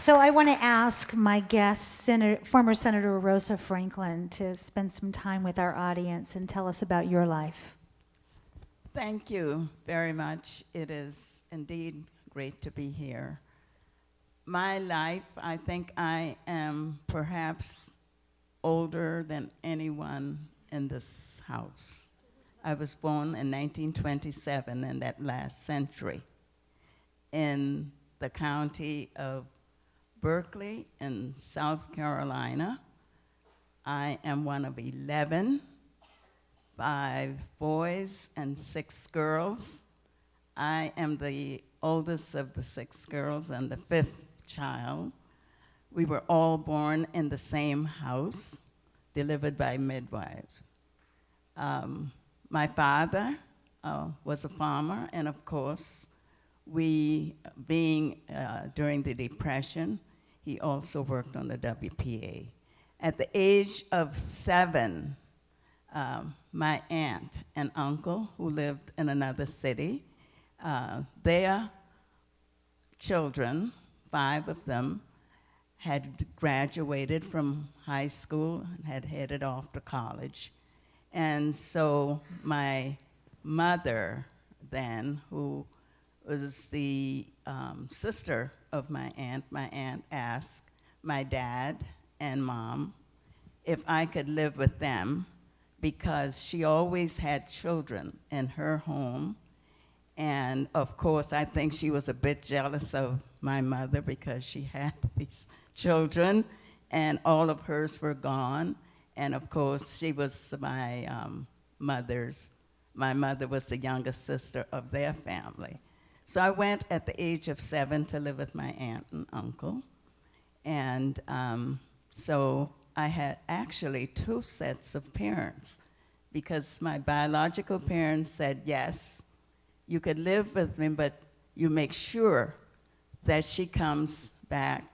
So I want to ask my guest, former Senator Rosa Franklin, to spend some time with our audience and tell us about your life. Thank you very much. It is indeed great to be here. My life, I think I am perhaps older than anyone in this house. I was born in 1927, in that last century, in the county of Berkeley in South Carolina. I am one of 11, 5 boys and 6 girls. I am the oldest of the 6 girls and the 5th child. We were all born in the same house, delivered by midwives. My father was a farmer, and of course, being during the Depression, he also worked on the WPA. At the age of 7, my aunt and uncle, who lived in another city, their children, 5 of them, had graduated from high school and had headed off to college. And so my mother then, who was the sister of my aunt asked my dad and mom if I could live with them, because she always had children in her home. And of course, I think she was a bit jealous of my mother because she had these children and all of hers were gone. And of course, she was my mother was the youngest sister of their family. So I went at the age of 7 to live with my aunt and uncle. And so I had actually 2 sets of parents, because my biological parents said, yes, you could live with me, but you make sure that she comes back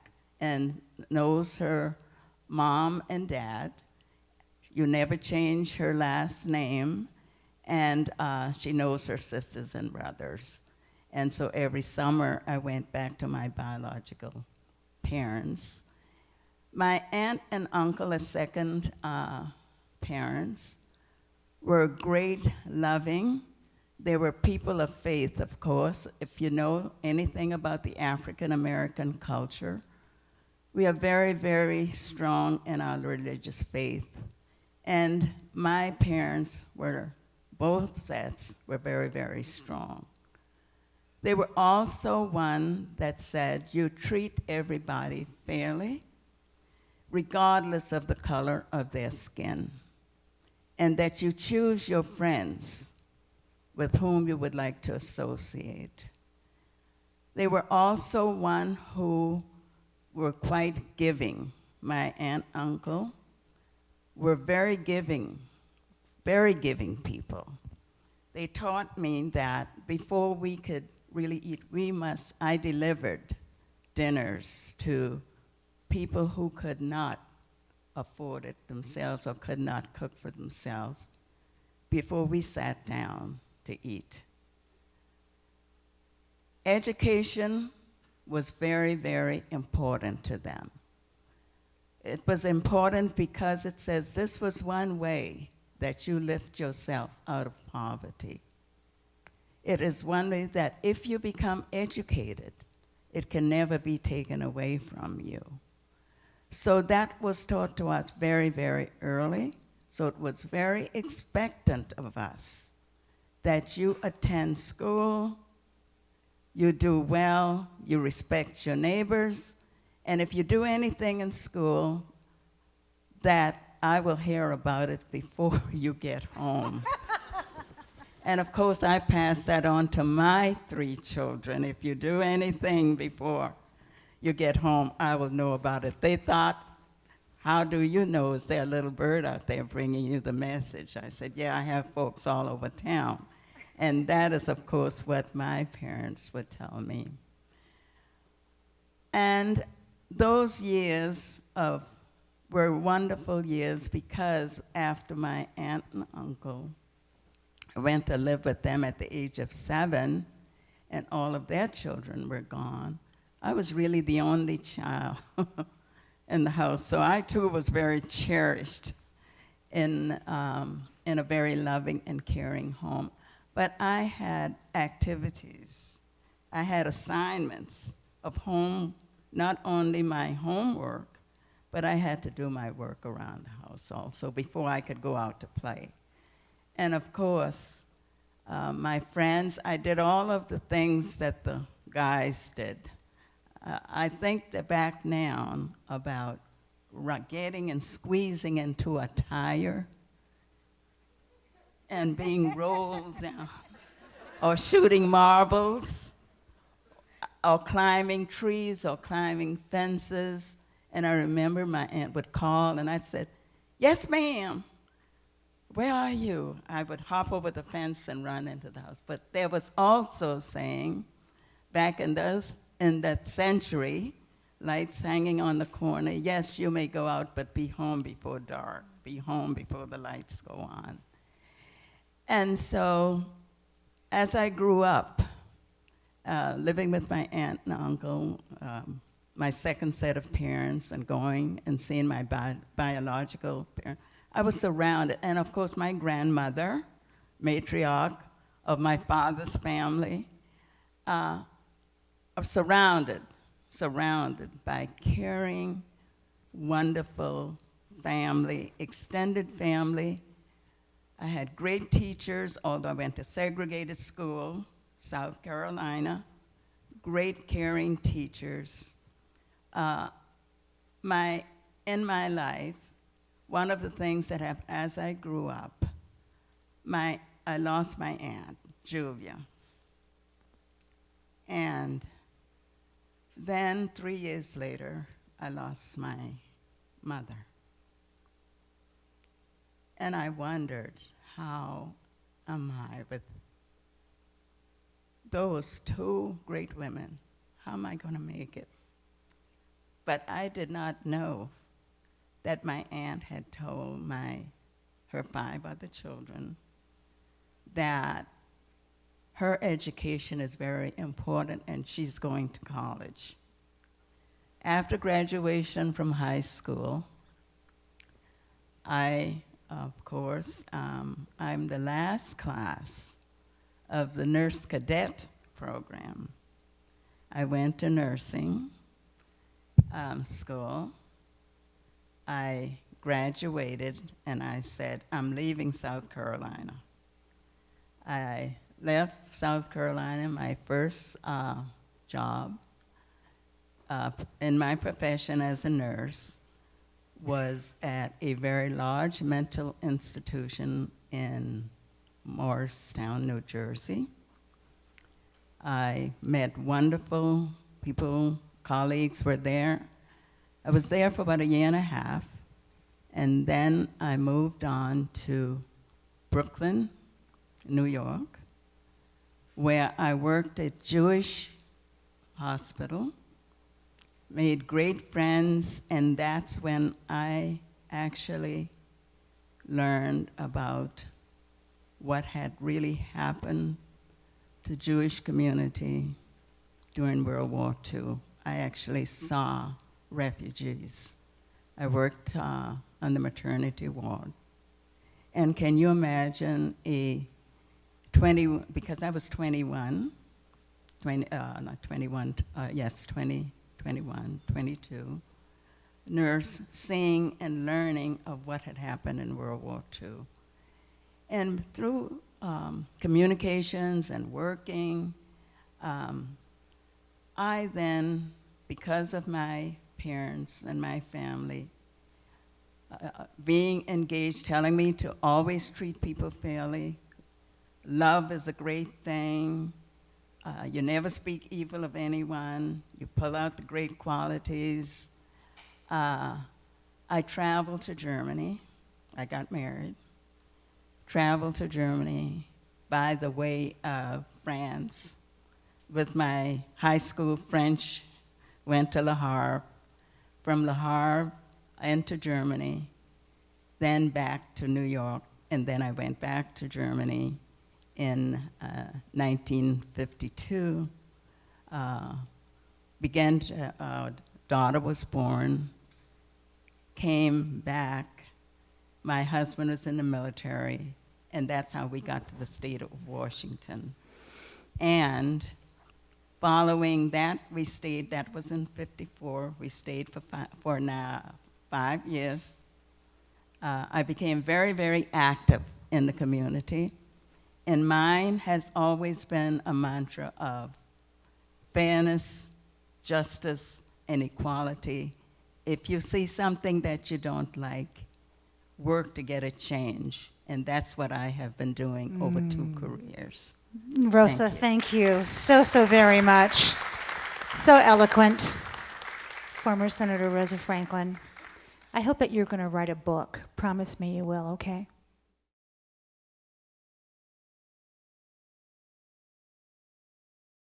and knows her mom and dad. You never change her last name, and she knows her sisters and brothers. And so every summer, I went back to my biological parents. My aunt and uncle, as second parents, were great, loving. They were people of faith, of course. If you know anything about the African-American culture, we are very, very strong in our religious faith. And my parents both sets were very, very strong. They were also one that said, you treat everybody fairly, regardless of the color of their skin, and that you choose your friends with whom you would like to associate. They were also one who were quite giving. My aunt, uncle were very giving people. They taught me that before we could really eat, I delivered dinners to people who could not afford it themselves or could not cook for themselves before we sat down to eat. Education was very, very important to them. It was important because it says this was one way that you lift yourself out of poverty. It is one way that if you become educated, it can never be taken away from you. So that was taught to us very, very early. So it was very expectant of us that you attend school, you do well, you respect your neighbors, and if you do anything in school, that I will hear about it before you get home. And of course, I pass that on to my 3 children. If you do anything before you get home, I will know about it. They thought, how do you know? Is there a little bird out there bringing you the message? I said, yeah, I have folks all over town. And that is, of course, what my parents would tell me. And those years were wonderful years, because after my aunt and uncle, I went to live with them at the age of 7, and all of their children were gone. I was really the only child in the house, so I too was very cherished in a very loving and caring home. But I had activities. I had assignments of home, not only my homework, but I had to do my work around the house also before I could go out to play. And of course, my friends, I did all of the things that the guys did. I think back now about getting and squeezing into a tire and being rolled down, or shooting marbles, or climbing trees, or climbing fences. And I remember my aunt would call, and I said, "Yes, ma'am. Where are you?" I would hop over the fence and run into the house. But there was also saying, back in that century, lights hanging on the corner, yes, you may go out, but be home before dark. Be home before the lights go on. And so, as I grew up, living with my aunt and uncle, my second set of parents, and going and seeing my biological parents, I was surrounded. And of course, my grandmother, matriarch of my father's family, surrounded by caring, wonderful family, extended family. I had great teachers, although I went to segregated school, South Carolina, great caring teachers. In my life, one of the things that happened as I grew up, I lost my aunt, Julia. And then 3 years later, I lost my mother. And I wondered, how am I with those two great women? How am I going to make it? But I did not know that my aunt had told her 5 other children that her education is very important and she's going to college. After graduation from high school, of course, I'm the last class of the nurse cadet program. I went to nursing school. I graduated and I said, I'm leaving South Carolina. I left South Carolina. My first job in my profession as a nurse was at a very large mental institution in Morristown, New Jersey. I met wonderful people, colleagues were there. I was there for about a year and a half, and then I moved on to Brooklyn, New York, where I worked at Jewish hospital, made great friends, and that's when I actually learned about what had really happened to Jewish community during World War II. I actually saw refugees. I worked on the maternity ward. And can you imagine because I was 21, 22, nurse, seeing and learning of what had happened in World War II. And through communications and working, I then, because of my parents and my family, being engaged, telling me to always treat people fairly, love is a great thing, you never speak evil of anyone, you pull out the great qualities. I traveled to Germany. I got married. Traveled to Germany by the way of France. With my high school French, went to Le Havre. From Le Havre into Germany, then back to New York, and then I went back to Germany in 1952, began to, daughter was born, came back. My husband was in the military, and that's how we got to the state of Washington. And following that, we stayed, that was in '54, we stayed for now 5 years. I became very, very active in the community, and mine has always been a mantra of fairness, justice, and equality. If you see something that you don't like, work to get a change, and that's what I have been doing over 2 careers. Rosa, thank you so very much. So eloquent. Former Senator Rosa Franklin. I hope that you're going to write a book. Promise me you will, okay?